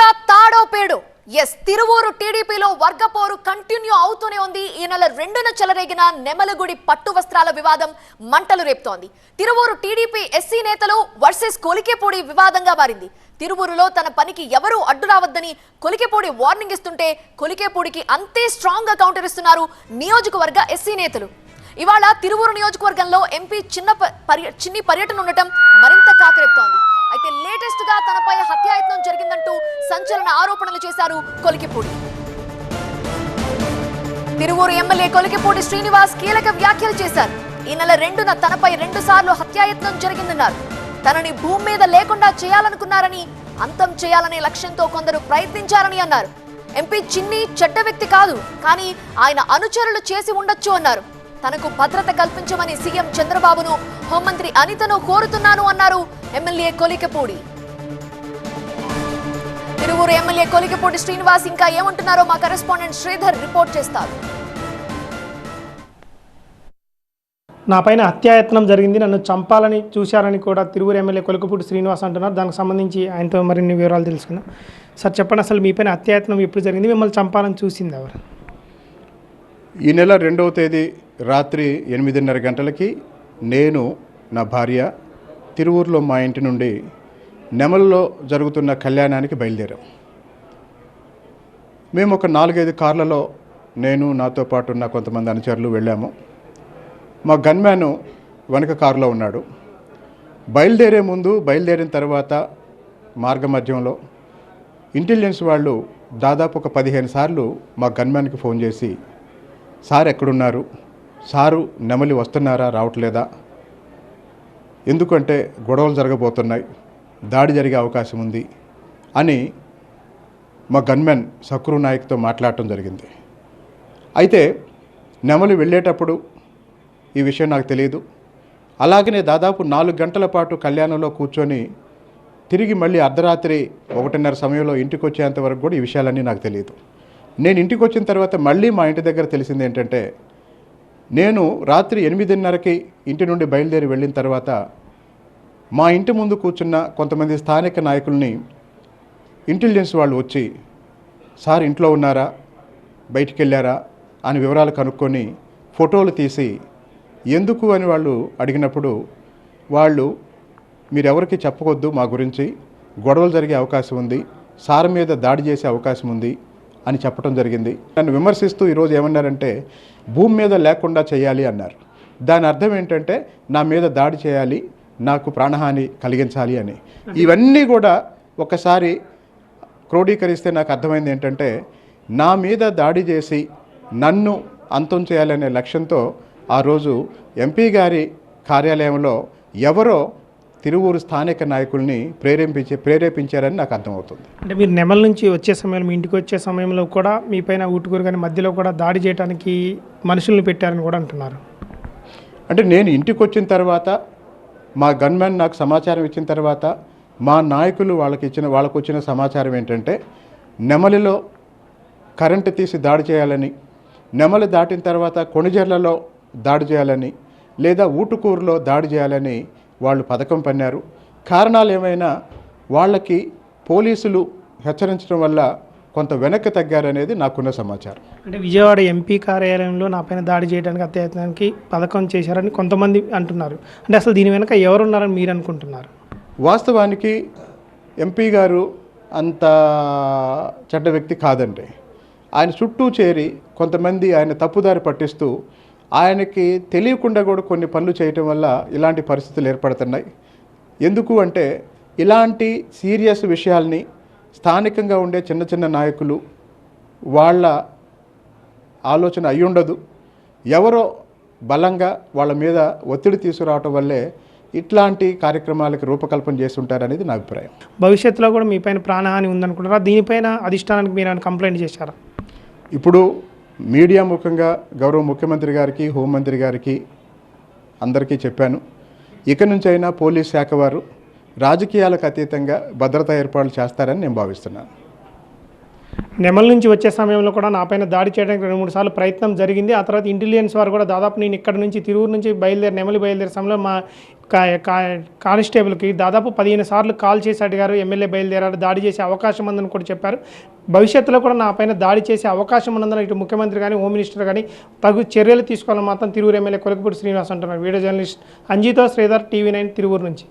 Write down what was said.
ఇంకా తాడో పేడో తిరువూరు టీడీపీలో వర్గపోరు కంటిన్యూ అవుతూనే ఉంది. ఈ నెల 2న చెలరేగిన నెమలగుడి పట్టు వస్త్రాల వివాదం మంటలు రేపుతోంది. తిరువూరు టీడీపీ ఎస్సీ నేతలు వర్సెస్ కొలికేపూడి వివాదంగా మారింది. తిరువూరులో తన పనికి ఎవరూ అడ్డు రావద్దని కొలికేపూడి వార్నింగ్ ఇస్తుంటే కొలికేపూడికి అంతే స్ట్రాంగ్ గా కౌంటర్ ఇస్తున్నారు నియోజకవర్గ ఎస్సీ నేతలు. ఇవాళ తిరువూరు నియోజకవర్గంలో ఎంపీ చిన్ని పర్యటన ఉండటం మరింత కాకరేపుతోంది. అయితే లేటెస్ట్ గా తనపై హత్యాయత్నం జరిగిందంటూ సంచలన ఆరోపణలు చేశారు కొలికేపూడి. తిరువూరు ఎమ్మెల్యే కొలికేపూడి శ్రీనివాస్ కీలక వ్యాఖ్యలు చేశారు. ఈ నెల 2న తనపై 2 సార్లు హత్యాయత్నం జరిగిందన్నారు. తనని భూమి మీద లేకుండా చేయాలనుకున్నారని, అంతం చేయాలనే లక్ష్యంతో కొందరు ప్రయత్నించారని అన్నారు. ఎంపీ చిన్ని చెడ్డ వ్యక్తి కాదు, కానీ ఆయన అనుచరులు చేసి ఉండొచ్చు అన్నారు. తనకు భద్రత కల్పించమని సీఎం చంద్రబాబును, హోంమంత్రి అనితను కోరుతున్నాను అన్నారు ఎమ్మెల్యే కొలికేపూడి. తిరువూరు ఎమ్మెల్యే కొలికేపూడి శ్రీనివాస్ ఇంకా ఏమంటున్నారో మా కరెస్పాండెంట్ శ్రీధర్ రిపోర్ట్ చేస్తారు. నాపైన హత్యాయత్నం జరిగింది, నన్ను చంపాలని చూశారని కూడా తిరువూరు ఎమ్మెల్యే కొలికేపూడి శ్రీనివాస్ అంటున్నారు. దానికి సంబంధించి ఆయనతో మరిన్ని వివరాలు తెలుసుకుందాం. సార్ చెప్పండి, అసలు మీపైన హత్యాయత్నం ఎప్పుడు జరిగింది, మిమ్మల్ని చంపాలని చూసింది ఎవరు? ఈ నెల 2వ తేదీ రాత్రి 8:30 గంటలకి నేను, నా భార్య తిరువూరులో మా ఇంటి నుండి నెమల్లో జరుగుతున్న కళ్యాణానికి బయలుదేరాం. మేము ఒక 4-5 కార్లలో నేను, నాతో పాటు ఉన్న కొంతమంది అనుచరులు వెళ్ళాము. మా గన్మ్యాను వెనక కారులో ఉన్నాడు. బయలుదేరే ముందు, బయలుదేరిన తర్వాత మార్గ మధ్యంలో ఇంటెలిజెన్స్ వాళ్ళు దాదాపు ఒక 15 సార్లు మా గన్మ్యాన్కి ఫోన్ చేసి, సార్ ఎక్కడున్నారు, సారు నెమలి వస్తున్నారా, రావట్లేదా, ఎందుకంటే గొడవలు జరగబోతున్నాయి, దాడి జరిగే అవకాశం ఉంది అని మా గన్మెన్ సక్రు నాయక్తో మాట్లాడటం జరిగింది. అయితే నెమలి వెళ్ళేటప్పుడు ఈ విషయం నాకు తెలియదు. అలాగనే దాదాపు 4 గంటల పాటు కళ్యాణంలో కూర్చొని తిరిగి మళ్ళీ అర్ధరాత్రి 1:30 సమయంలో ఇంటికి వచ్చేంత వరకు కూడా ఈ విషయాలన్నీ నాకు తెలియదు. నేను ఇంటికి వచ్చిన తర్వాత మళ్ళీ మా ఇంటి దగ్గర తెలిసింది ఏంటంటే, నేను రాత్రి 8:30కి ఇంటి నుండి బయలుదేరి వెళ్ళిన తర్వాత మా ఇంటి ముందు కూర్చున్న కొంతమంది స్థానిక నాయకుల్ని ఇంటెలిజెన్స్ వాళ్ళు వచ్చి, సార్ ఇంట్లో ఉన్నారా, బయటికి వెళ్ళారా అని వివరాలు కనుక్కొని ఫోటోలు తీసి ఎందుకు అని వాళ్ళు అడిగినప్పుడు, వాళ్ళు మీరెవరికి చెప్పకొద్దు, మా గురించి గొడవలు జరిగే అవకాశం ఉంది, సార్ మీద దాడి చేసే అవకాశం ఉంది అని చెప్పడం జరిగింది. నన్ను విమర్శిస్తూ ఈరోజు ఏమన్నారంటే, భూమి మీద లేకుండా చేయాలి అన్నారు. దాని అర్థం ఏంటంటే నా మీద దాడి చేయాలి, నాకు ప్రాణహాని కలిగించాలి అని. ఇవన్నీ కూడా ఒకసారి క్రోడీకరిస్తే నాకు అర్థమైంది ఏంటంటే, నా మీద దాడి చేసి నన్ను అంతం చేయాలనే లక్ష్యంతో ఆ రోజు ఎంపీ గారి కార్యాలయంలో ఎవరో తిరువూరు స్థానిక నాయకుల్ని ప్రేరేపించారని నాకు అర్థమవుతుంది. అంటే మీరు నెమల నుంచి వచ్చే సమయంలో, మీ ఇంటికి వచ్చే సమయంలో కూడా మీ పైన ఊటుకూరు కానీ మధ్యలో కూడా దాడి చేయడానికి మనుషుల్ని పెట్టారని కూడా అంటున్నారు. అంటే నేను ఇంటికి వచ్చిన తర్వాత, మా గన్మెన్ నాకు సమాచారం ఇచ్చిన తర్వాత, మా నాయకులు వాళ్ళకు వచ్చిన సమాచారం ఏంటంటే, నెమలిలో కరెంటు తీసి దాడి చేయాలని, నెమలి దాటిన తర్వాత కొణిజర్లలో దాడి చేయాలని, లేదా ఊటుకూరులో దాడి చేయాలని వాళ్ళు పథకం పన్నారు. కారణాలు ఏమైనా వాళ్ళకి పోలీసులు హెచ్చరించడం వల్ల కొంత వెనక్కి తగ్గారనేది నాకున్న సమాచారం. అంటే విజయవాడ ఎంపీ కార్యాలయంలో నాపైన దాడి చేయడానికి, హత్యాయత్నానికి పథకం చేశారని కొంతమంది అంటున్నారు. అంటే అసలు దీని వెనక ఎవరున్నారని మీరు అనుకుంటున్నారు? వాస్తవానికి ఎంపీ గారు అంత చెడ్డ వ్యక్తి కాదండి. ఆయన చుట్టూ చేరి కొంతమంది ఆయన తప్పుదారి పట్టిస్తూ, ఆయనకి తెలియకుండా కూడా కొన్ని పనులు చేయటం వల్ల ఇలాంటి పరిస్థితులు ఏర్పడుతున్నాయి. ఎందుకు అంటే, ఇలాంటి సీరియస్ విషయాల్ని స్థానికంగా ఉండే చిన్న చిన్న నాయకులు వాళ్ళ ఆలోచన అయ్యుండదు, ఎవరో బలంగా వాళ్ళ మీద ఒత్తిడి తీసుకురావటం వల్లే ఇట్లాంటి కార్యక్రమాలకు రూపకల్పన చేస్తుంటారనేది నా అభిప్రాయం. భవిష్యత్తులో కూడా మీపైన ప్రాణహాని ఉందనుకుంటారా? దీనిపైన అధిష్టానానికి మీరు కంప్లైంట్ చేశారా? ఇప్పుడు మీడియా ముఖంగా గౌరవ ముఖ్యమంత్రి గారికి, హోంమంత్రి గారికి అందరికీ చెప్పాను. ఇక నుంచైనా పోలీస్ శాఖ వారు రాజకీయాలకు అతీతంగా భద్రతా ఏర్పాట్లు చేస్తారని నేను భావిస్తున్నాను. నెమల నుంచి వచ్చే సమయంలో కూడా నాపైన దాడి చేయడానికి 2-3 సార్లు ప్రయత్నం జరిగింది. ఆ తర్వాత ఇంటెలిజెన్స్ వారు కూడా దాదాపు నేను ఇక్కడ నుంచి తిరువూరు నుంచి నెమలి బయలుదేరే సమయంలో మా కానిస్టేబుల్కి దాదాపు 15 సార్లు కాల్ చేసి అడిగారు. ఎమ్మెల్యే బయలుదేరారు, దాడి చేసే అవకాశం ఉందని కూడా చెప్పారు. భవిష్యత్తులో కూడా నా పైన దాడి చేసే అవకాశం ఉన్నందున ఇటు ముఖ్యమంత్రి కానీ హోమ్ మినిస్టర్ కానీ తగు చర్యలు తీసుకోవాలని మాత్రం తిరువురు ఎమ్మెల్యే కొలకపూడి శ్రీనివాస్ అంటున్నారు. వీడియో జర్నలిస్ట్ అంజితో శ్రీధర్, టీవీ9 తిరువురు నుంచి.